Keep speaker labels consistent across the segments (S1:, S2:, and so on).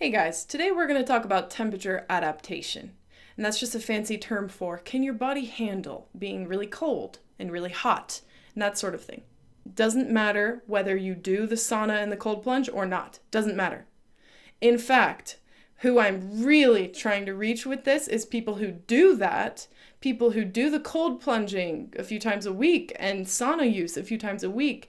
S1: Hey guys, today we're going to talk about temperature adaptation. And that's just a fancy term for can your body handle being really cold and really hot and that sort of thing. Doesn't matter whether you do the sauna and the cold plunge or not. Doesn't matter. In fact, who I'm really trying to reach with this is people who do that, people who do the cold plunging a few times a week and sauna use a few times a week.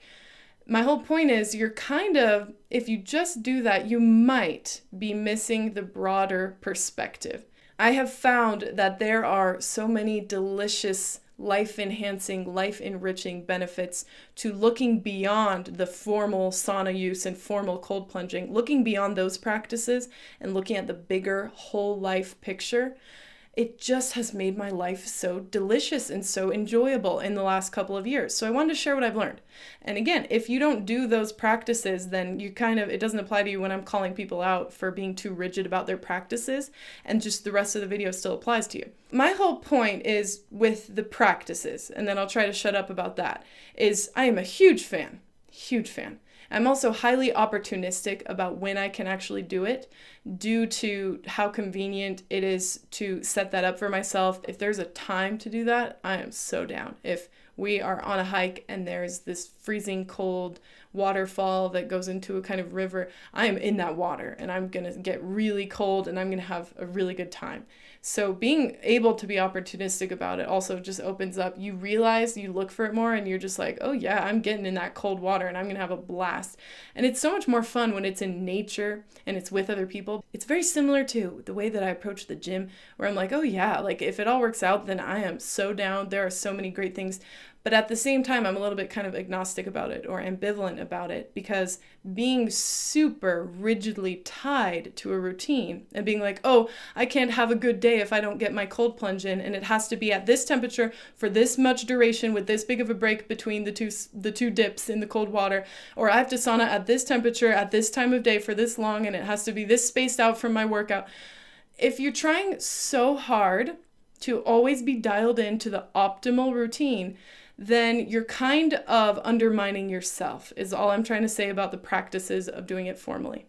S1: My whole point is if you just do that, you might be missing the broader perspective. I have found that there are so many delicious life-enhancing, life-enriching benefits to looking beyond the formal sauna use and formal cold plunging, looking beyond those practices and looking at the bigger whole life picture. It just has made my life so delicious and so enjoyable in the last couple of years. So I wanted to share what I've learned. And again, if you don't do those practices, then it doesn't apply to you when I'm calling people out for being too rigid about their practices, and just the rest of the video still applies to you. My whole point is with the practices, and then I'll try to shut up about that, is I am a huge fan. I'm also highly opportunistic about when I can actually do it due to how convenient it is to set that up for myself. If there's a time to do that, I am so down. If we are on a hike and there's this freezing cold waterfall that goes into a kind of river, I am in that water and I'm going to get really cold and I'm going to have a really good time. So being able to be opportunistic about it also just opens up, you realize, you look for it more and you're just like, oh yeah, I'm getting in that cold water and I'm going to have a blast. And it's so much more fun when it's in nature and it's with other people. It's very similar to the way that I approach the gym, where I'm like, oh yeah, like if it all works out, then I am so down. There are so many great things. But at the same time, I'm a little bit kind of agnostic about it or ambivalent about it, because being super rigidly tied to a routine and being like, oh, I can't have a good day if I don't get my cold plunge in, and it has to be at this temperature for this much duration with this big of a break between the two dips in the cold water, or I have to sauna at this temperature at this time of day for this long, and it has to be this spaced out from my workout. If you're trying so hard to always be dialed into the optimal routine, then you're kind of undermining yourself, is all I'm trying to say about the practices of doing it formally.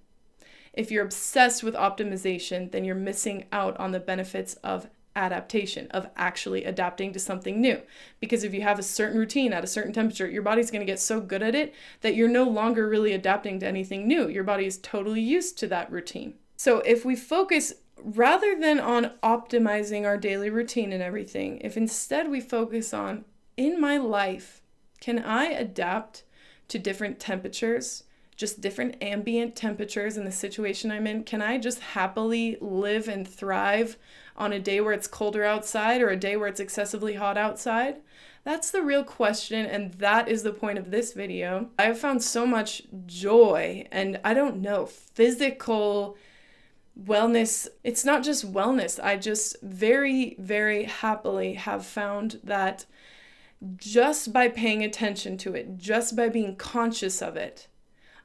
S1: If you're obsessed with optimization, then you're missing out on the benefits of adaptation, of actually adapting to something new. Because if you have a certain routine at a certain temperature, your body's going to get so good at it that you're no longer really adapting to anything new. Your body is totally used to that routine. So if we focus, rather than on optimizing our daily routine and everything, if instead we focus on, in my life, can I adapt to different temperatures, just different ambient temperatures in the situation I'm in? Can I just happily live and thrive on a day where it's colder outside or a day where it's excessively hot outside? That's the real question, and that is the point of this video. I have found so much joy and, physical wellness. It's not just wellness. I just very, very happily have found that just by paying attention to it, just by being conscious of it,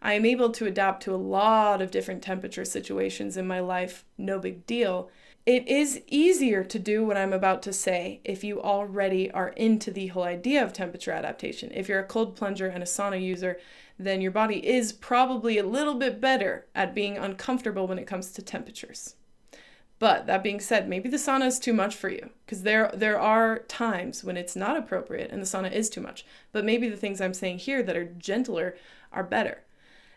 S1: I am able to adapt to a lot of different temperature situations in my life. No big deal. It is easier to do what I'm about to say if you already are into the whole idea of temperature adaptation. If you're a cold plunger and a sauna user, then your body is probably a little bit better at being uncomfortable when it comes to temperatures. But that being said, maybe the sauna is too much for you, because there are times when it's not appropriate and the sauna is too much. But maybe the things I'm saying here that are gentler are better.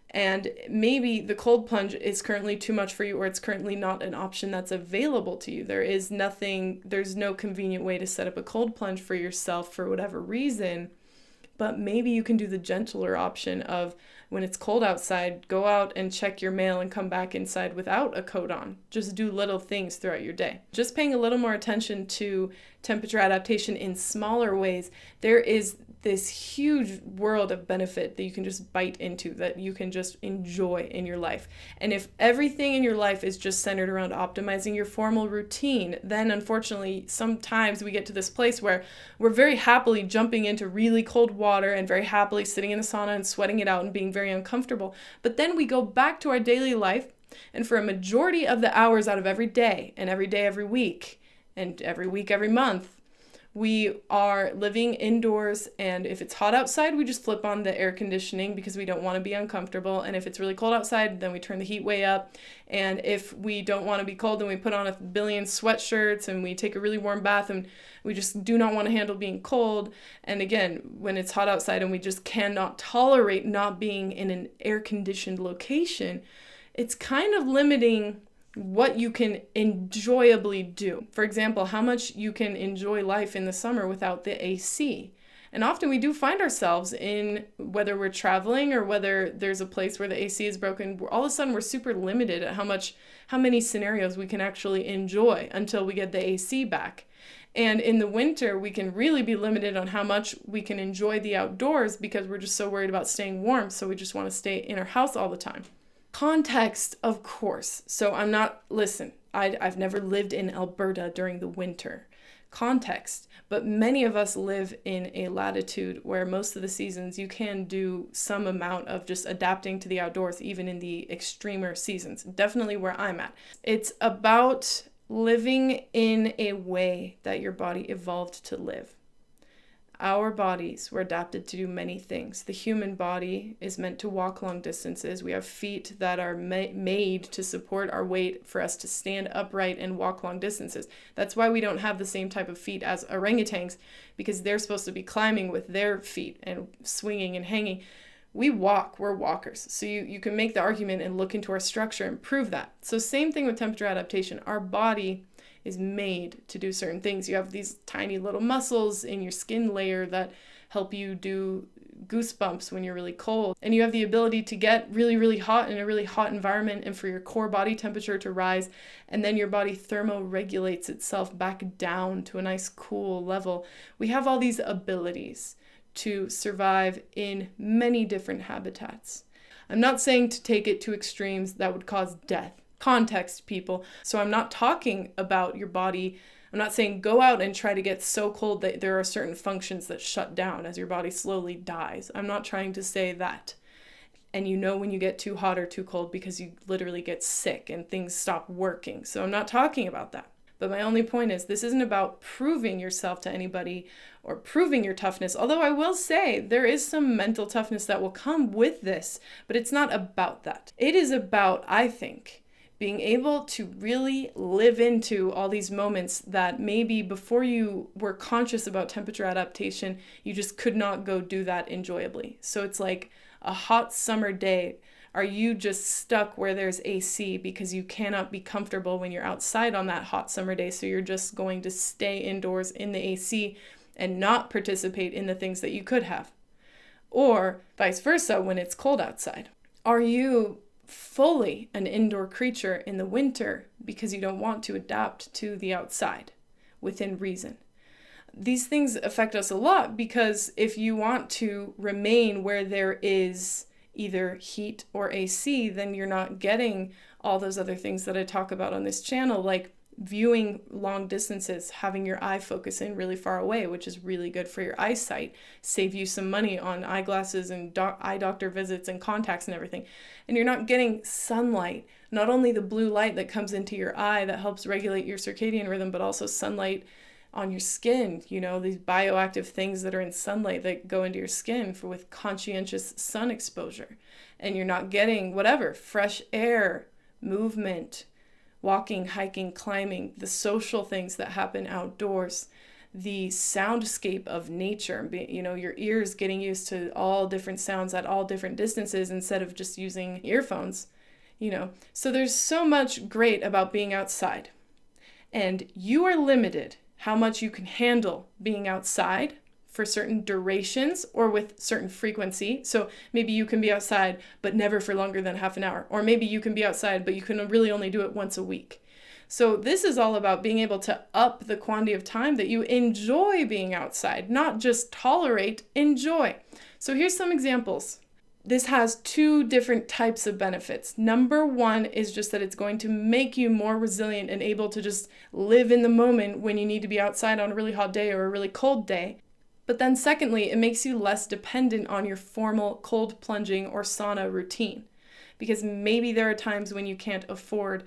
S1: And maybe the cold plunge is currently too much for you, or it's currently not an option that's available to you. There's no convenient way to set up a cold plunge for yourself for whatever reason. But maybe you can do the gentler option of, when it's cold outside, go out and check your mail and come back inside without a coat on. Just do little things throughout your day. Just paying a little more attention to temperature adaptation in smaller ways, there is this huge world of benefit that you can just bite into, that you can just enjoy in your life. And if everything in your life is just centered around optimizing your formal routine, then unfortunately sometimes we get to this place where we're very happily jumping into really cold water and very happily sitting in a sauna and sweating it out and being very uncomfortable. But then we go back to our daily life, and for a majority of the hours out of every day, every week, every month, We are living indoors, and if it's hot outside, we just flip on the air conditioning because we don't want to be uncomfortable. And if it's really cold outside, then we turn the heat way up. And if we don't want to be cold, then we put on a billion sweatshirts and we take a really warm bath, and we just do not want to handle being cold. And again, when it's hot outside and we just cannot tolerate not being in an air-conditioned location, it's kind of limiting what you can enjoyably do. For example, how much you can enjoy life in the summer without the AC. And often we do find ourselves in, whether we're traveling or whether there's a place where the AC is broken, all of a sudden we're super limited at how many scenarios we can actually enjoy until we get the AC back. And in the winter, we can really be limited on how much we can enjoy the outdoors because we're just so worried about staying warm, so we just want to stay in our house all the time. Context, of course. So I've never lived in Alberta during the winter. Context, but many of us live in a latitude where most of the seasons you can do some amount of just adapting to the outdoors, even in the extremer seasons. Definitely where I'm at. It's about living in a way that your body evolved to live. Our bodies were adapted to do many things. The human body is meant to walk long distances. We have feet that are made to support our weight for us to stand upright and walk long distances. That's why we don't have the same type of feet as orangutans, because they're supposed to be climbing with their feet and swinging and hanging. We walk, we're walkers. So you can make the argument and look into our structure and prove that. So same thing with temperature adaptation. Our body is made to do certain things. You have these tiny little muscles in your skin layer that help you do goosebumps when you're really cold. And you have the ability to get really, really hot in a really hot environment and for your core body temperature to rise. And then your body thermoregulates itself back down to a nice cool level. We have all these abilities to survive in many different habitats. I'm not saying to take it to extremes that would cause death. Context, people. So I'm not talking about your body. I'm not saying go out and try to get so cold that there are certain functions that shut down as your body slowly dies. I'm not trying to say that. And you know when you get too hot or too cold because you literally get sick and things stop working. So I'm not talking about that. But my only point is this isn't about proving yourself to anybody or proving your toughness. Although I will say there is some mental toughness that will come with this, but it's not about that. It is about, I think, being able to really live into all these moments that maybe before you were conscious about temperature adaptation, you just could not go do that enjoyably. So it's like a hot summer day. Are you just stuck where there's AC because you cannot be comfortable when you're outside on that hot summer day? So you're just going to stay indoors in the AC and not participate in the things that you could have. Or vice versa when it's cold outside. Are you fully an indoor creature in the winter because you don't want to adapt to the outside within reason? These things affect us a lot because if you want to remain where there is either heat or AC, then you're not getting all those other things that I talk about on this channel, like viewing long distances, having your eye focus in really far away, which is really good for your eyesight, save you some money on eyeglasses and eye doctor visits and contacts and everything. And you're not getting sunlight, not only the blue light that comes into your eye that helps regulate your circadian rhythm, but also sunlight on your skin, these bioactive things that are in sunlight that go into your skin with conscientious sun exposure. And you're not getting fresh air, movement, walking, hiking, climbing, the social things that happen outdoors, the soundscape of nature, your ears getting used to all different sounds at all different distances instead of just using earphones, So there's so much great about being outside. And you are limited how much you can handle being outside for certain durations or with certain frequency. So maybe you can be outside, but never for longer than half an hour. Or maybe you can be outside, but you can really only do it once a week. So this is all about being able to up the quantity of time that you enjoy being outside, not just tolerate, enjoy. So here's some examples. This has two different types of benefits. Number one is just that it's going to make you more resilient and able to just live in the moment when you need to be outside on a really hot day or a really cold day. But then secondly, it makes you less dependent on your formal cold plunging or sauna routine. Because maybe there are times when you can't afford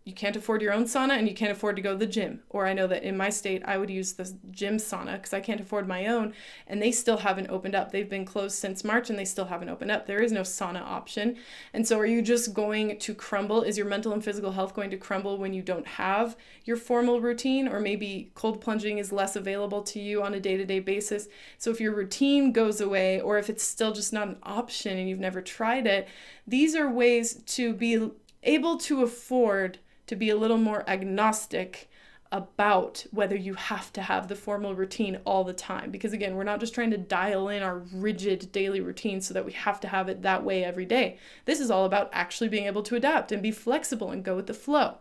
S1: you can't afford your own sauna and you can't afford to go to the gym. Or I know that in my state, I would use the gym sauna because I can't afford my own, and they still haven't opened up. They've been closed since March and they still haven't opened up. There is no sauna option. And so are you just going to crumble? Is your mental and physical health going to crumble when you don't have your formal routine? Or maybe cold plunging is less available to you on a day-to-day basis. So if your routine goes away, or if it's still just not an option and you've never tried it, these are ways to be able to afford to be a little more agnostic about whether you have to have the formal routine all the time. Because again, we're not just trying to dial in our rigid daily routine so that we have to have it that way every day. This is all about actually being able to adapt and be flexible and go with the flow.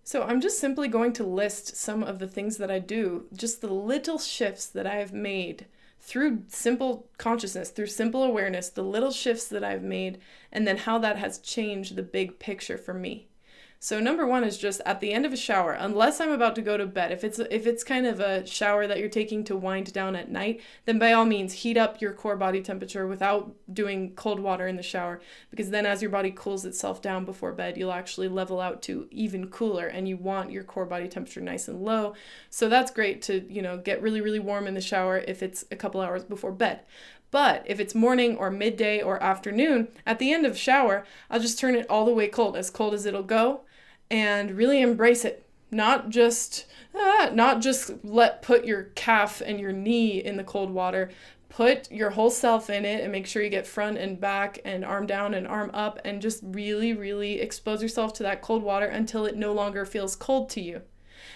S1: So I'm just simply going to list some of the things that I do, just the little shifts that I have made through simple consciousness, through simple awareness, the little shifts that I've made, and then how that has changed the big picture for me. So number one is just at the end of a shower, unless I'm about to go to bed, if it's kind of a shower that you're taking to wind down at night, then by all means heat up your core body temperature without doing cold water in the shower, because then as your body cools itself down before bed, you'll actually level out to even cooler, and you want your core body temperature nice and low. So that's great to, get really, really warm in the shower if it's a couple hours before bed. But if it's morning or midday or afternoon, at the end of shower, I'll just turn it all the way cold as it'll go, and really embrace it. Not just put your calf and your knee in the cold water. Put your whole self in it and make sure you get front and back and arm down and arm up, and just really, really expose yourself to that cold water until it no longer feels cold to you.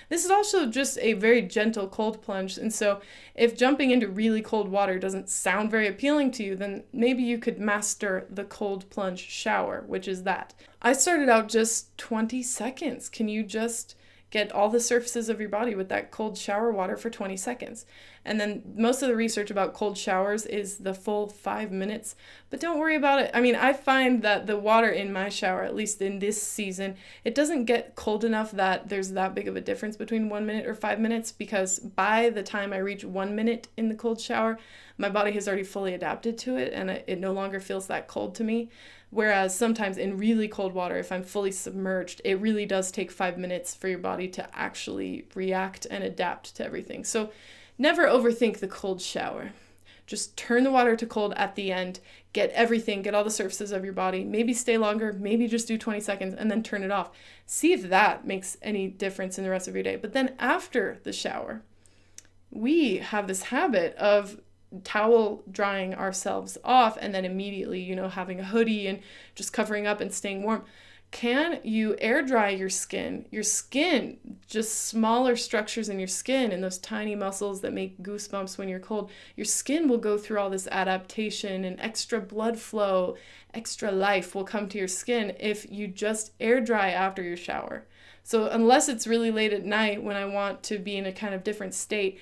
S1: This is also just a very gentle cold plunge, and so if jumping into really cold water doesn't sound very appealing to you, then maybe you could master the cold plunge shower, which is that. I started out just 20 seconds. Can you just get all the surfaces of your body with that cold shower water for 20 seconds? And then most of the research about cold showers is the full 5 minutes, but don't worry about it. I mean, I find that the water in my shower, at least in this season, it doesn't get cold enough that there's that big of a difference between 1 minute or 5 minutes, because by the time I reach 1 minute in the cold shower, my body has already fully adapted to it and it no longer feels that cold to me. Whereas sometimes in really cold water, if I'm fully submerged, it really does take 5 minutes for your body to actually react and adapt to everything. So never overthink the cold shower. Just turn the water to cold at the end, get all the surfaces of your body, maybe stay longer, maybe just do 20 seconds and then turn it off. See if that makes any difference in the rest of your day. But then after the shower, we have this habit of towel drying ourselves off and then immediately, having a hoodie and just covering up and staying warm. Can you air dry your skin? Your skin, just smaller structures in your skin and those tiny muscles that make goosebumps when you're cold. Your skin will go through all this adaptation, and extra blood flow, extra life will come to your skin if you just air dry after your shower. So unless it's really late at night when I want to be in a kind of different state,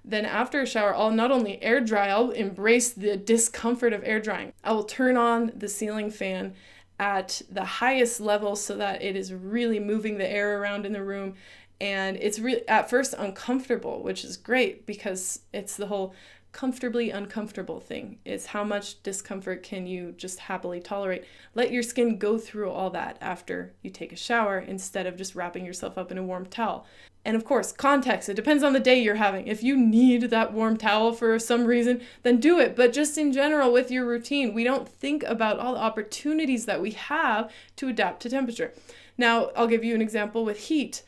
S1: then after a shower, I'll not only air dry, I'll embrace the discomfort of air drying. I will turn on the ceiling fan at the highest level so that it is really moving the air around in the room. And it's really at first uncomfortable, which is great because it's the whole comfortably uncomfortable thing. Is how much discomfort can you just happily tolerate? Let your skin go through all that after you take a shower instead of just wrapping yourself up in a warm towel. And of course, context, it depends on the day you're having. If you need that warm towel for some reason, then do it. But just in general with your routine, we don't think about all the opportunities that we have to adapt to temperature. Now, I'll give you an example with heat.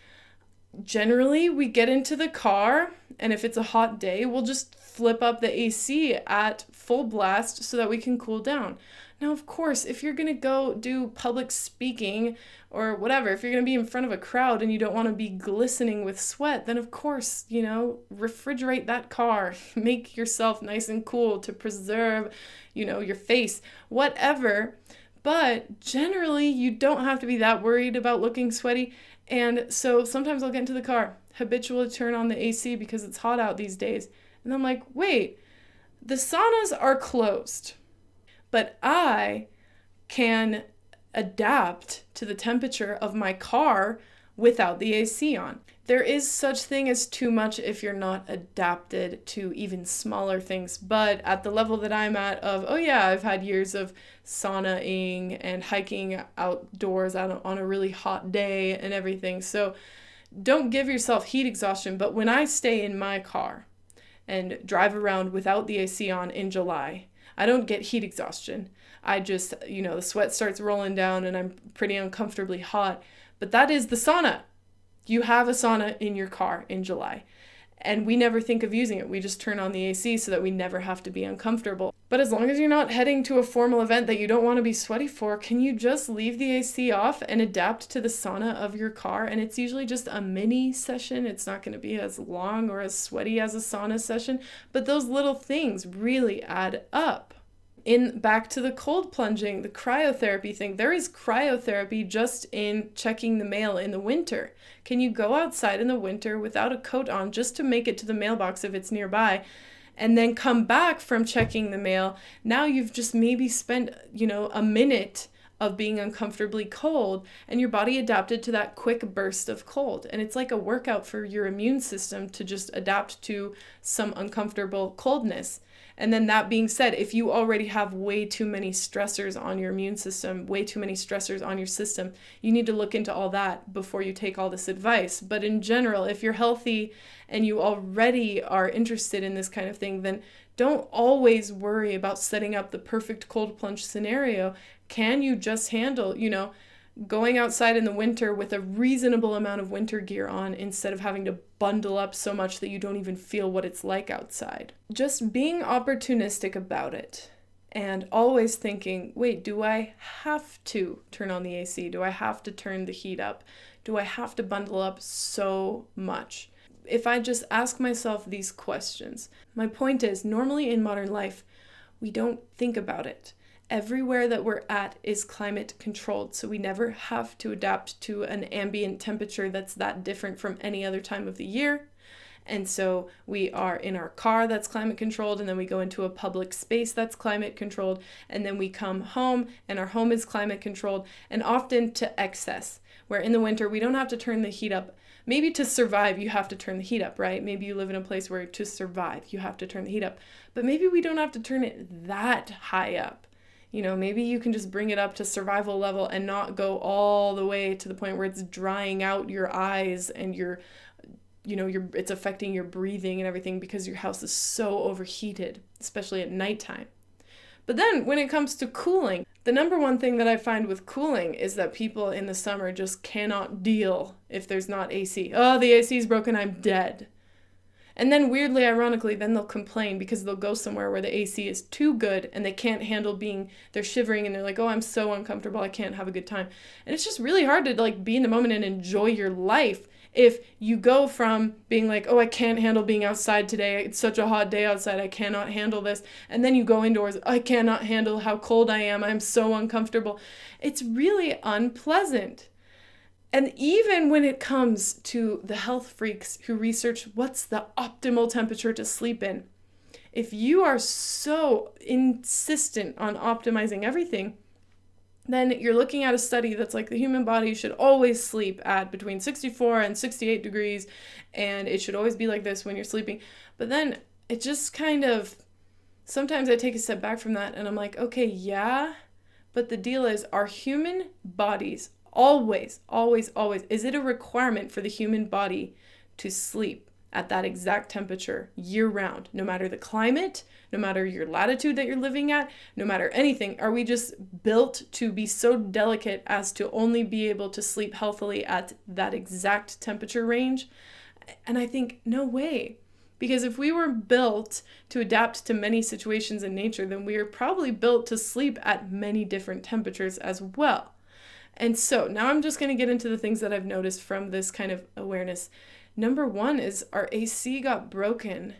S1: Generally, we get into the car, and if it's a hot day, we'll just flip up the AC at full blast so that we can cool down. Now, of course, if you're going to go do public speaking or whatever, if you're going to be in front of a crowd and you don't want to be glistening with sweat, then of course, refrigerate that car. Make yourself nice and cool to preserve, your face, whatever. But generally, you don't have to be that worried about looking sweaty. And so sometimes I'll get into the car, habitually turn on the AC because it's hot out these days. And I'm like, wait, the saunas are closed, but I can adapt to the temperature of my car without the AC on. There is such thing as too much if you're not adapted to even smaller things, but at the level that I'm at of, oh yeah, I've had years of saunaing and hiking outdoors on a really hot day and everything. So don't give yourself heat exhaustion, but when I stay in my car and drive around without the AC on in July, I don't get heat exhaustion. I just, the sweat starts rolling down and I'm pretty uncomfortably hot. But that is the sauna. You have a sauna in your car in July. And we never think of using it. We just turn on the AC so that we never have to be uncomfortable. But as long as you're not heading to a formal event that you don't want to be sweaty for, can you just leave the AC off and adapt to the sauna of your car? And it's usually just a mini session. It's not going to be as long or as sweaty as a sauna session. But those little things really add up. Back to the cold plunging, the cryotherapy thing, there is cryotherapy just in checking the mail in the winter. Can you go outside in the winter without a coat on just to make it to the mailbox if it's nearby, and then come back from checking the mail? Now you've just maybe spent, a minute of being uncomfortably cold, and your body adapted to that quick burst of cold. And it's like a workout for your immune system to just adapt to some uncomfortable coldness. And then that being said, if you already have way too many stressors on your immune system, way too many stressors on your system, you need to look into all that before you take all this advice. But in general, if you're healthy and you already are interested in this kind of thing, then don't always worry about setting up the perfect cold plunge scenario. Can you just handle, going outside in the winter with a reasonable amount of winter gear on instead of having to bundle up so much that you don't even feel what it's like outside? Just being opportunistic about it and always thinking, wait, do I have to turn on the AC? Do I have to turn the heat up? Do I have to bundle up so much? If I just ask myself these questions, my point is, normally in modern life, we don't think about it. Everywhere that we're at is climate controlled, so we never have to adapt to an ambient temperature that's that different from any other time of the year. And so we are in our car that's climate controlled, and then we go into a public space that's climate controlled, and then we come home and our home is climate controlled, and often to excess, where in the winter we don't have to turn the heat up. Maybe to survive you have to turn the heat up, right? Maybe you live in a place where to survive you have to turn the heat up, but maybe we don't have to turn it that high up. Maybe you can just bring it up to survival level and not go all the way to the point where it's drying out your eyes and it's affecting your breathing and everything because your house is so overheated, especially at nighttime. But then when it comes to cooling, the number one thing that I find with cooling is that people in the summer just cannot deal if there's not AC. Oh, the AC is broken, I'm dead. And then weirdly, ironically, then they'll complain because they'll go somewhere where the AC is too good and they can't handle they're shivering and they're like, oh, I'm so uncomfortable, I can't have a good time. And it's just really hard to be in the moment and enjoy your life if you go from being like, oh, I can't handle being outside today, it's such a hot day outside, I cannot handle this. And then you go indoors, I cannot handle how cold I am, I'm so uncomfortable. It's really unpleasant. And even when it comes to the health freaks who research what's the optimal temperature to sleep in, if you are so insistent on optimizing everything, then you're looking at a study that's like the human body should always sleep at between 64 and 68 degrees, and it should always be like this when you're sleeping. But then it just sometimes I take a step back from that and I'm like, okay, yeah, but the deal is our human bodies always, is it a requirement for the human body to sleep at that exact temperature year round, no matter the climate, no matter your latitude that you're living at, no matter anything? Are we just built to be so delicate as to only be able to sleep healthily at that exact temperature range? And I think, no way. Because if we were built to adapt to many situations in nature, then we are probably built to sleep at many different temperatures as well. And so now I'm just going to get into the things that I've noticed from this kind of awareness. Number one is our AC got broken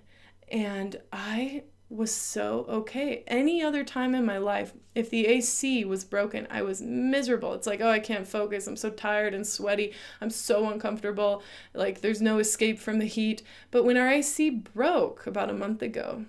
S1: and I was so okay. Any other time in my life, if the AC was broken, I was miserable. It's like, oh, I can't focus. I'm so tired and sweaty. I'm so uncomfortable. Like there's no escape from the heat. But when our AC broke about a month ago,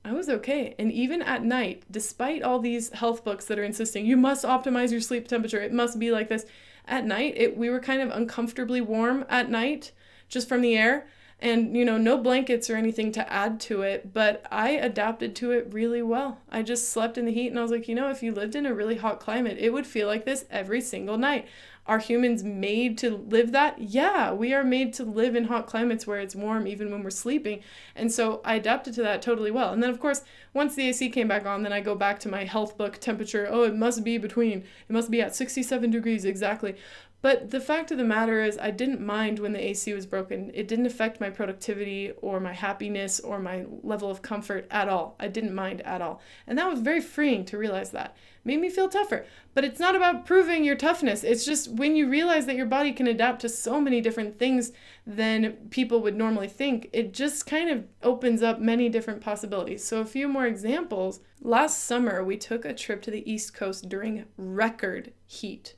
S1: I was okay. And even at night, despite all these health books that are insisting you must optimize your sleep temperature, it must be like this, at night. We were kind of uncomfortably warm at night just from the air. And, no blankets or anything to add to it, but I adapted to it really well. I just slept in the heat, and I was like, if you lived in a really hot climate, it would feel like this every single night. Are humans made to live that? Yeah, we are made to live in hot climates where it's warm even when we're sleeping. And so I adapted to that totally well. And then, of course, once the AC came back on, then I go back to my health book temperature. Oh, it must be at 67 degrees exactly. But the fact of the matter is I didn't mind when the AC was broken. It didn't affect my productivity or my happiness or my level of comfort at all. I didn't mind at all. And that was very freeing to realize that. Made me feel tougher. But it's not about proving your toughness. It's just when you realize that your body can adapt to so many different things than people would normally think, it just kind of opens up many different possibilities. So a few more examples. Last summer, we took a trip to the East Coast during record heat.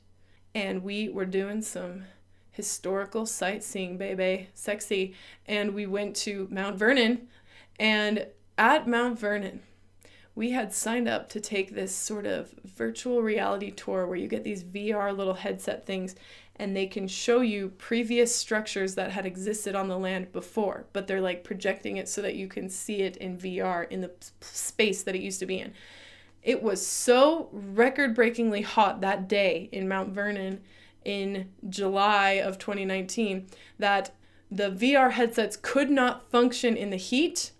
S1: And we were doing some historical sightseeing, baby, sexy. And we went to Mount Vernon. And at Mount Vernon, we had signed up to take this sort of virtual reality tour where you get these VR little headset things, and they can show you previous structures that had existed on the land before, but they're like projecting it so that you can see it in VR in the space that it used to be in. It was so record-breakingly hot that day in Mount Vernon in July of 2019 that the VR headsets could not function in the heat.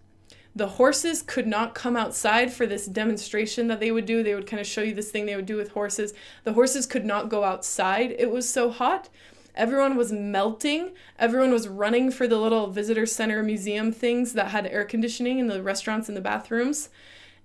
S1: The horses could not come outside for this demonstration that they would do. They would kind of show you this thing they would do with horses. The horses could not go outside. It was so hot. Everyone was melting. Everyone was running for the little visitor center museum things that had air conditioning in the restaurants and the bathrooms.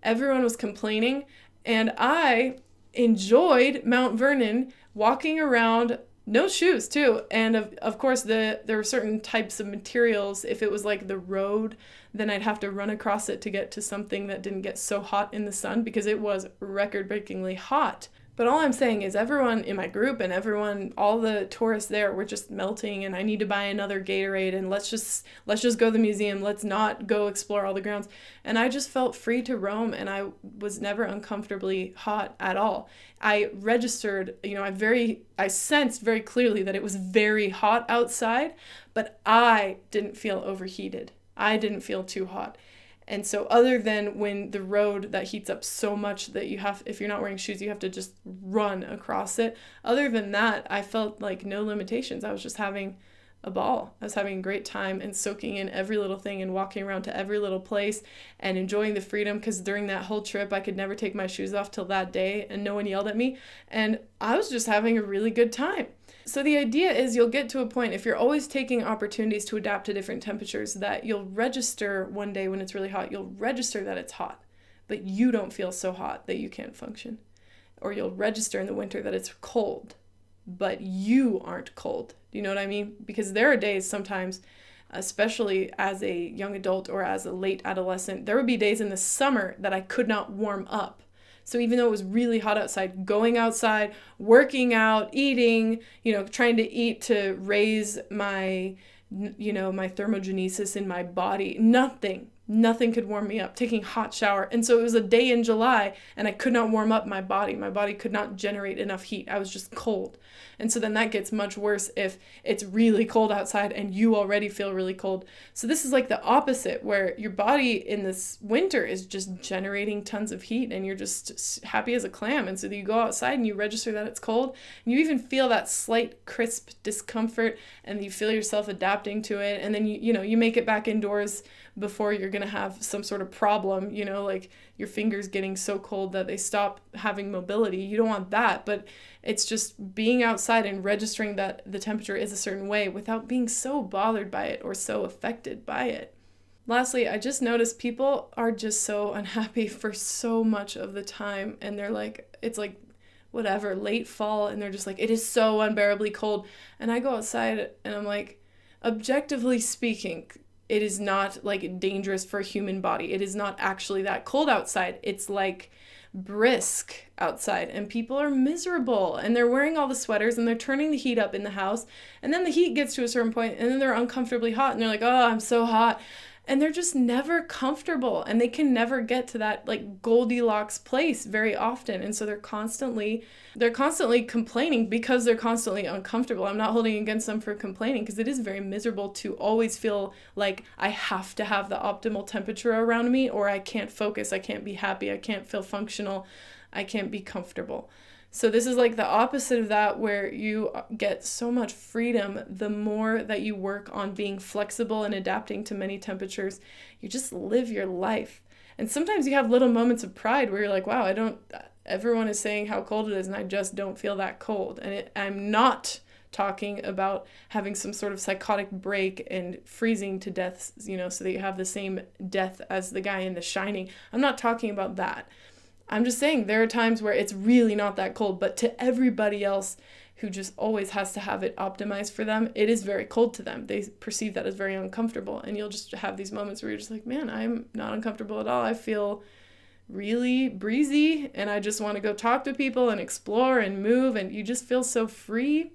S1: Everyone was complaining, and I enjoyed Mount Vernon walking around, no shoes too, and of course there were certain types of materials. If it was like the road, then I'd have to run across it to get to something that didn't get so hot in the sun because it was record-breakingly hot. But all I'm saying is everyone in my group and all the tourists there were just melting, and I need to buy another Gatorade, and let's just go to the museum. Let's not go explore all the grounds. And I just felt free to roam, and I was never uncomfortably hot at all. I registered, I sensed very clearly that it was very hot outside, but I didn't feel overheated. I didn't feel too hot. And so other than when the road that heats up so much that if you're not wearing shoes, you have to just run across it. Other than that, I felt like no limitations. I was just having a ball. I was having a great time and soaking in every little thing and walking around to every little place and enjoying the freedom, because during that whole trip, I could never take my shoes off till that day and no one yelled at me. And I was just having a really good time. So the idea is you'll get to a point, if you're always taking opportunities to adapt to different temperatures, that you'll register one day when it's really hot, you'll register that it's hot, but you don't feel so hot that you can't function. Or you'll register in the winter that it's cold, but you aren't cold. Do you know what I mean? Because there are days sometimes, especially as a young adult or as a late adolescent, there would be days in the summer that I could not warm up. So even though it was really hot outside, going outside, working out, eating, trying to eat to raise my, my thermogenesis in my body, nothing could warm me up, taking hot shower. And so it was a day in July and I could not warm up my body. My body could not generate enough heat. I was just cold. And so then that gets much worse if it's really cold outside and you already feel really cold. So this is like the opposite, where your body in this winter is just generating tons of heat and you're just happy as a clam. And so you go outside and you register that it's cold, and you even feel that slight crisp discomfort and you feel yourself adapting to it. And then you make it back indoors before you're going to have some sort of problem, like your fingers getting so cold that they stop having mobility. You don't want that, but it's just being outside and registering that the temperature is a certain way without being so bothered by it or so affected by it. Lastly, I just noticed people are just so unhappy for so much of the time, and they're like, it's like whatever, late fall, and they're just like, it is so unbearably cold. And I go outside and I'm like, objectively speaking, it is not like dangerous for a human body. It is not actually that cold outside. It's like brisk outside, and people are miserable and they're wearing all the sweaters and they're turning the heat up in the house, and then the heat gets to a certain point and then they're uncomfortably hot and they're like, oh, I'm so hot. and they're just never comfortable, and they can never get to that like Goldilocks place very often. And so they're constantly complaining because they're constantly uncomfortable. I'm not holding against them for complaining, because it is very miserable to always feel like I have to have the optimal temperature around me, or I can't focus, I can't be happy, I can't feel functional, I can't be comfortable. So this is like the opposite of that, where you get so much freedom the more that you work on being flexible and adapting to many temperatures. You just live your life. And sometimes you have little moments of pride where you're like, wow, everyone is saying how cold it is and I just don't feel that cold. And I'm not talking about having some sort of psychotic break and freezing to death, so that you have the same death as the guy in The Shining. I'm not talking about that. I'm just saying there are times where it's really not that cold, but to everybody else who just always has to have it optimized for them, it is very cold to them. They perceive that as very uncomfortable. And you'll just have these moments where you're just like, man, I'm not uncomfortable at all. I feel really breezy and I just want to go talk to people and explore and move, and you just feel so free.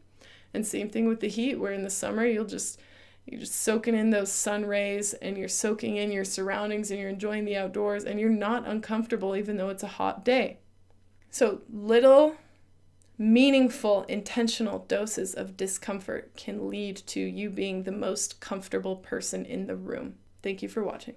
S1: And same thing with the heat, where in the summer you're just soaking in those sun rays and you're soaking in your surroundings and you're enjoying the outdoors and you're not uncomfortable even though it's a hot day. So little meaningful, intentional doses of discomfort can lead to you being the most comfortable person in the room. Thank you for watching.